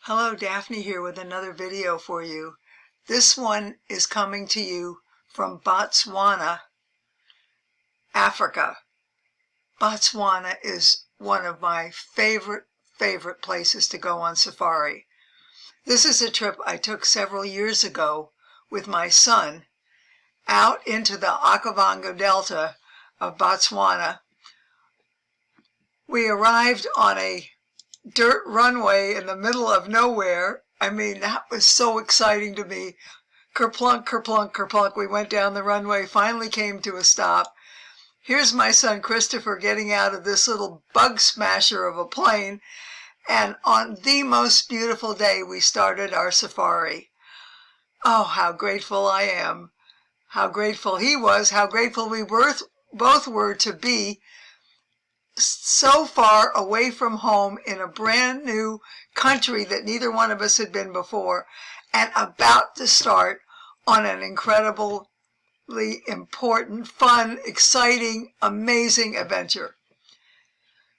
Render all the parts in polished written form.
Hello, Daphne here with another video for you. This one is coming to you from Botswana, Africa. Botswana is one of my favorite places to go on safari. This is a trip I took several years ago with my son out into the Okavango Delta of Botswana. We arrived on a dirt runway in the middle of nowhere. I mean, that was so exciting to me. Kerplunk, kerplunk, kerplunk. We went down the runway, finally came to a stop. Here's my son Christopher getting out of this little bug smasher of a plane. And on the most beautiful day, we started our safari. Oh, how grateful I am. How grateful he was, how grateful we both were to be so far away from home in a brand new country that neither one of us had been before, and about to start on an incredibly important, fun, exciting, amazing adventure.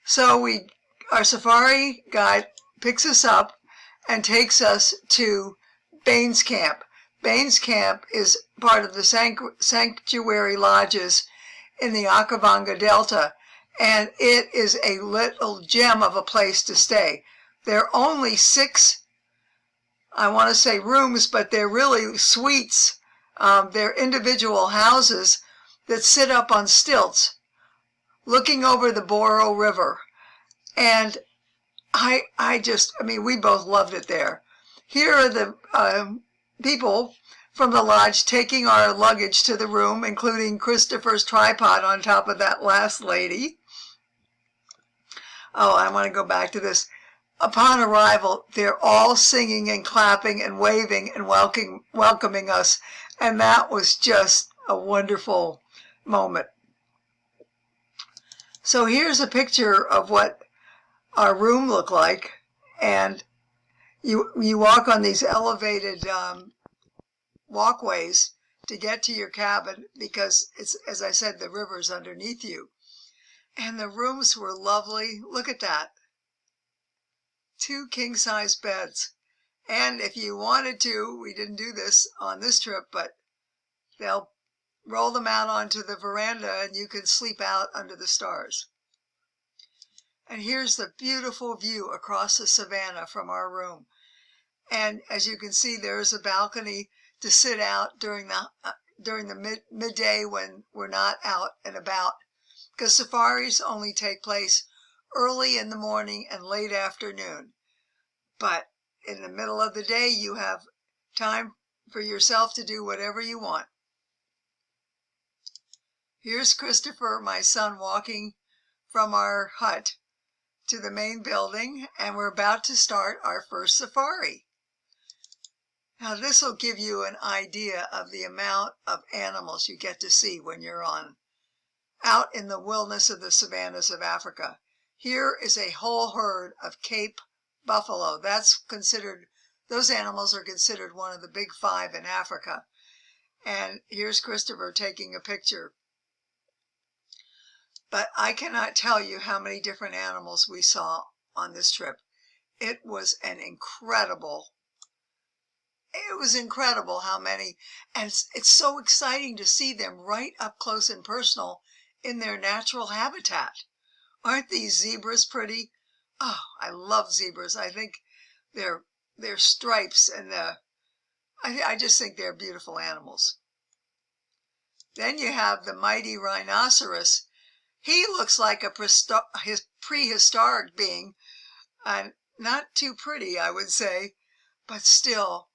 So our safari guide picks us up and takes us to Baines Camp. Baines Camp is part of the sanctuary lodges in the Okavango Delta, and it is a little gem of a place to stay. There are only 6, I want to say rooms, but they're really suites. They're individual houses that sit up on stilts, looking over the Boro River. And I mean, we both loved it there. Here are the people from the lodge taking our luggage to the room, including Christopher's tripod on top of that last lady. Oh, I want to go back to this. Upon arrival, they're all singing and clapping and waving and welcoming us. And that was just a wonderful moment. So here's a picture of what our room looked like. And you walk on these elevated walkways to get to your cabin because it's, as I said, the river's underneath you. And the rooms were lovely. Look at that. 2 king-size beds. And if you wanted to, we didn't do this on this trip, but they'll roll them out onto the veranda and you can sleep out under the stars. And here's the beautiful view across the savannah from our room. And as you can see, there's a balcony to sit out during the midday when we're not out and about, because safaris only take place early in the morning and late afternoon. But in the middle of the day, you have time for yourself to do whatever you want. Here's Christopher, my son, walking from our hut to the main building, and we're about to start our first safari. Now, this will give you an idea of the amount of animals you get to see when you're out in the wilderness of the savannas of Africa. Here is a whole herd of Cape buffalo. Those animals are considered one of the big 5 in Africa. And here's Christopher taking a picture. But I cannot tell you how many different animals we saw on this trip. It was incredible how many, and it's so exciting to see them right up close and personal in their natural habitat. Aren't these zebras pretty? Oh, I love zebras. I think their stripes and I just think they're beautiful animals. Then you have the mighty rhinoceros. He looks like a prehistoric being, and not too pretty, I would say, but still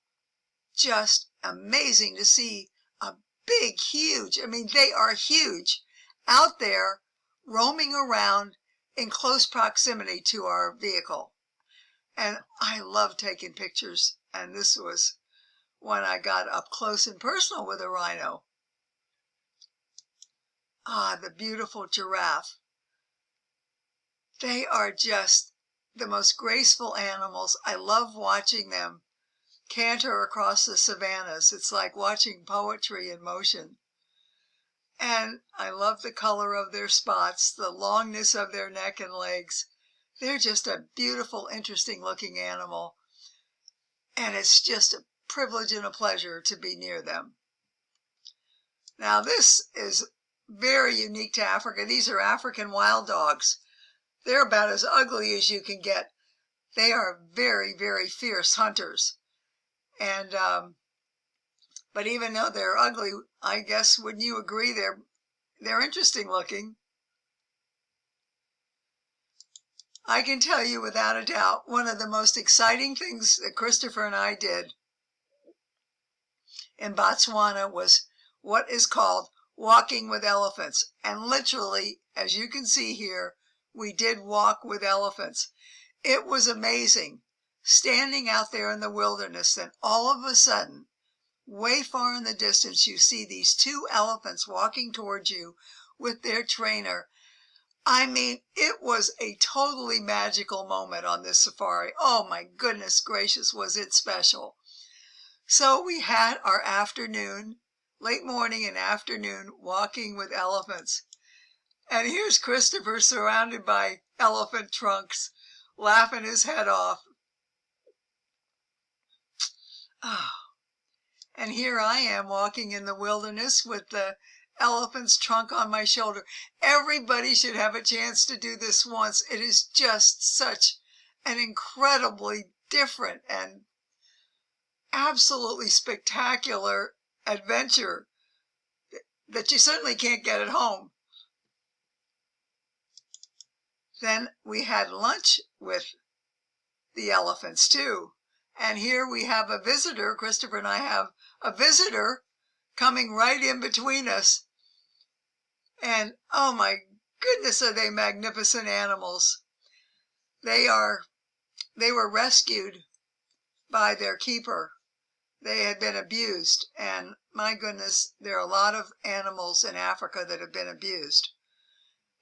just amazing to see a big, huge, I mean, they are huge, out there roaming around in close proximity to our vehicle. And I love taking pictures, and this was when I got up close and personal with a rhino. Ah, the beautiful giraffe. They are just the most graceful animals. I love watching them canter across the savannas. It's like watching poetry in motion. And I love the color of their spots, the longness of their neck and legs. They're just a beautiful, interesting looking animal. and it's just a privilege and a pleasure to be near them. Now, this is very unique to Africa. These are African wild dogs. They're about as ugly as you can get. They are very, very fierce hunters. And, but even though they're ugly, I guess, wouldn't you agree, they're interesting looking. I can tell you without a doubt, one of the most exciting things that Christopher and I did in Botswana was what is called walking with elephants. And literally, as you can see here, we did walk with elephants. It was amazing standing out there in the wilderness. Then all of a sudden, way far in the distance, you see these two elephants walking towards you with their trainer. I mean, it was a totally magical moment on this safari. Oh my goodness gracious, was it special. So we had our afternoon, late morning and afternoon, walking with elephants. And here's Christopher surrounded by elephant trunks, laughing his head off. Oh. And here I am walking in the wilderness with the elephant's trunk on my shoulder. Everybody should have a chance to do this once. It is just such an incredibly different and absolutely spectacular adventure that you certainly can't get at home. Then we had lunch with the elephants too. And here we have a visitor. Christopher and I have a visitor coming right in between us. And oh my goodness, are they magnificent animals. They were rescued by their keeper. They had been abused, and my goodness, there are a lot of animals in Africa that have been abused.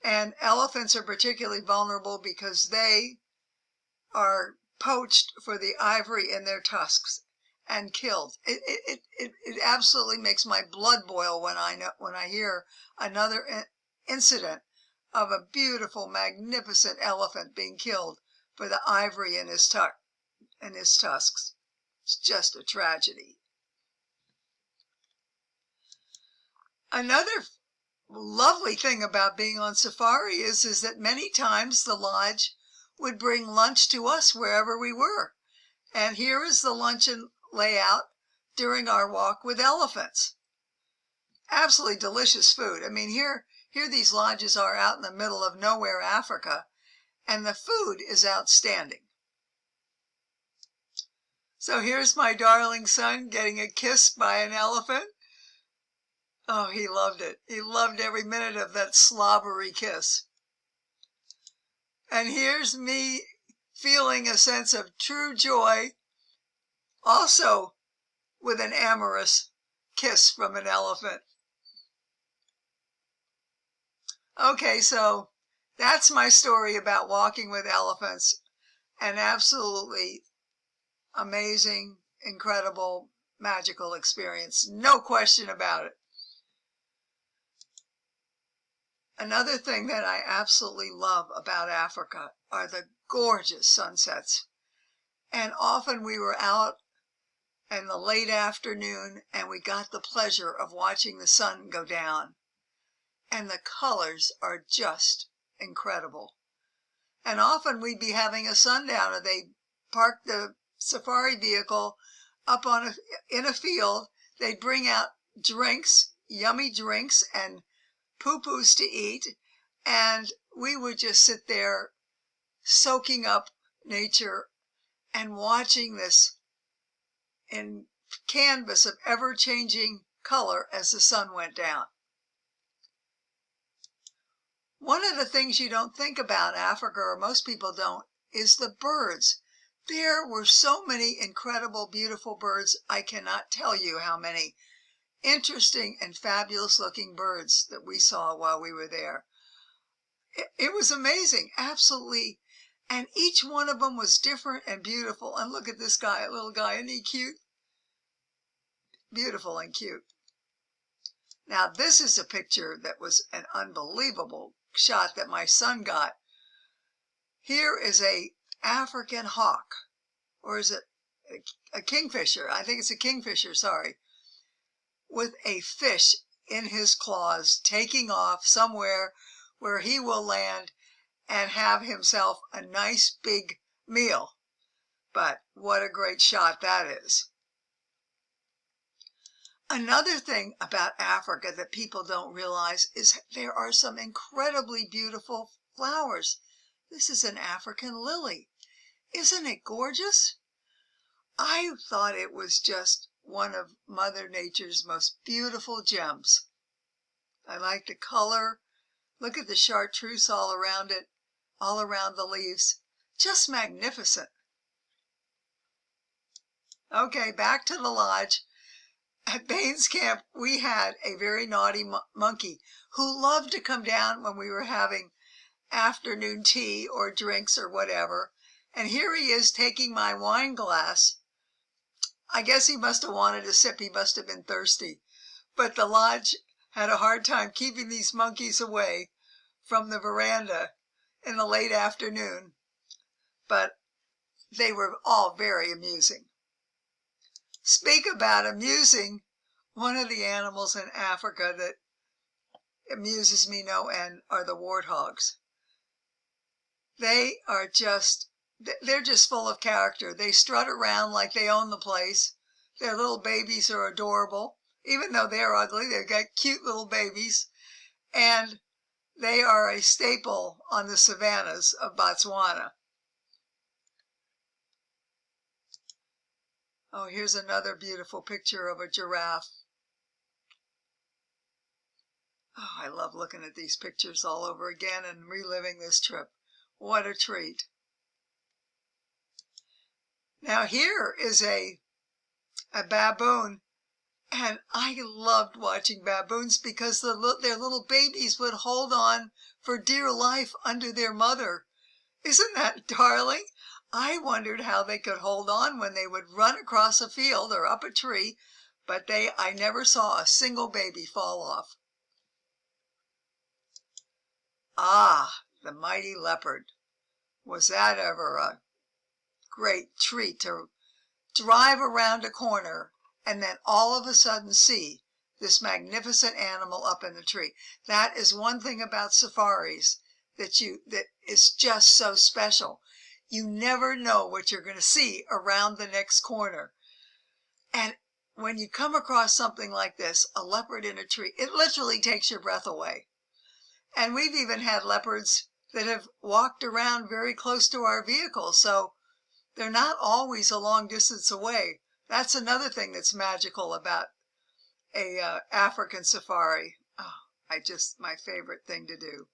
And elephants are particularly vulnerable because they are poached for the ivory in their tusks and killed. It absolutely makes my blood boil when I hear another incident of a beautiful, magnificent elephant being killed for the ivory in his tusks. It's just a tragedy. Another lovely thing about being on safari is that many times the lodge would bring lunch to us wherever we were. And here is the luncheon layout during our walk with elephants. Absolutely delicious food. I mean, here these lodges are out in the middle of nowhere, Africa, and the food is outstanding. So here's my darling son getting a kiss by an elephant. Oh, he loved it. He loved every minute of that slobbery kiss. And here's me feeling a sense of true joy, also with an amorous kiss from an elephant. Okay, so that's my story about walking with elephants. An absolutely amazing, incredible, magical experience. No question about it. Another thing that I absolutely love about Africa are the gorgeous sunsets. And often we were out in the late afternoon and we got the pleasure of watching the sun go down. And the colors are just incredible. And often we'd be having a sundowner. They'd park the safari vehicle up in a field. They'd bring out drinks, yummy drinks, and poo-poos to eat. And we would just sit there soaking up nature and watching this in canvas of ever-changing color as the sun went down. One of the things you don't think about Africa, or most people don't, is the birds. There were so many incredible, beautiful birds. I cannot tell you how many interesting and fabulous looking birds that we saw while we were there. It was amazing, absolutely. And each one of them was different and beautiful. And look at this guy, a little guy, isn't he cute? Beautiful and cute. Now, this is a picture that was an unbelievable shot that my son got. Here is a African hawk, or is it a kingfisher. I think it's a kingfisher, sorry, with a fish in his claws, taking off somewhere where he will land and have himself a nice big meal. But what a great shot that is. Another thing about Africa that people don't realize is there are some incredibly beautiful flowers. This is an African lily. Isn't it gorgeous? I thought it was just one of Mother Nature's most beautiful gems. I like the color. Look at the chartreuse all around it, all around the leaves. Just magnificent. Okay, back to the lodge. At Baines Camp, we had a very naughty monkey who loved to come down when we were having afternoon tea or drinks or whatever. And here he is taking my wine glass. I guess he must have wanted a sip. He must have been thirsty. But the lodge had a hard time keeping these monkeys away from the veranda in the late afternoon. But they were all very amusing. Speak about amusing, one of the animals in Africa that amuses me no end are the warthogs. They're just full of character. They strut around like they own the place. Their little babies are adorable. Even though they're ugly, they've got cute little babies. And they are a staple on the savannas of Botswana. Oh, here's another beautiful picture of a giraffe. Oh, I love looking at these pictures all over again and reliving this trip. What a treat. Now here is a baboon, and I loved watching baboons because their little babies would hold on for dear life under their mother. Isn't that darling? I wondered how they could hold on when they would run across a field or up a tree, but I never saw a single baby fall off. Ah, the mighty leopard. Was that ever a great treat to drive around a corner and then all of a sudden see this magnificent animal up in the tree. That is one thing about safaris that is just so special. You never know what you're going to see around the next corner. And when you come across something like this, a leopard in a tree, it literally takes your breath away. And we've even had leopards that have walked around very close to our vehicles, so they're not always a long distance away. That's another thing that's magical about a African safari. Oh, my favorite thing to do.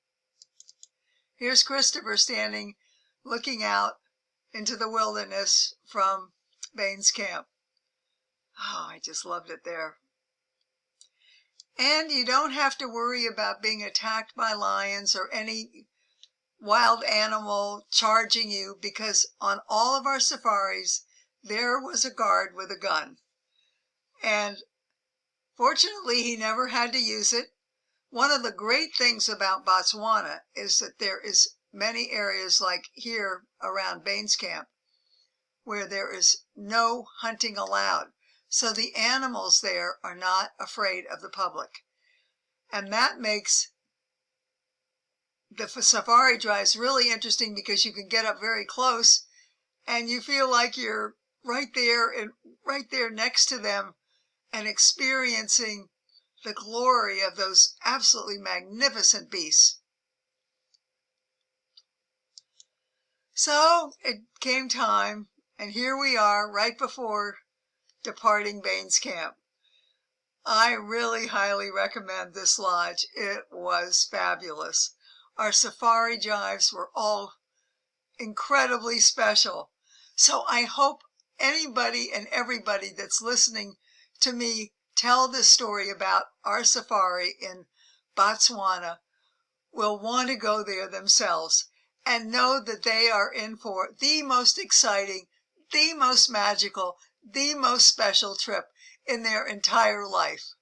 Here's Christopher standing, looking out into the wilderness from Baines Camp. Oh, I just loved it there. And you don't have to worry about being attacked by lions or any wild animal charging you, because on all of our safaris, there was a guard with a gun. And fortunately, he never had to use it. One of the great things about Botswana is that there is many areas like here around Baines Camp where there is no hunting allowed. So the animals there are not afraid of the public. And that makes the safari drives really interesting because you can get up very close and you feel like you're right there next to them and experiencing the glory of those absolutely magnificent beasts. So it came time, and here we are right before departing Baines Camp. I really highly recommend this lodge. It was fabulous. Our safari drives were all incredibly special. So I hope anybody and everybody that's listening to me tell this story about our safari in Botswana will want to go there themselves and know that they are in for the most exciting, the most magical, the most special trip in their entire life.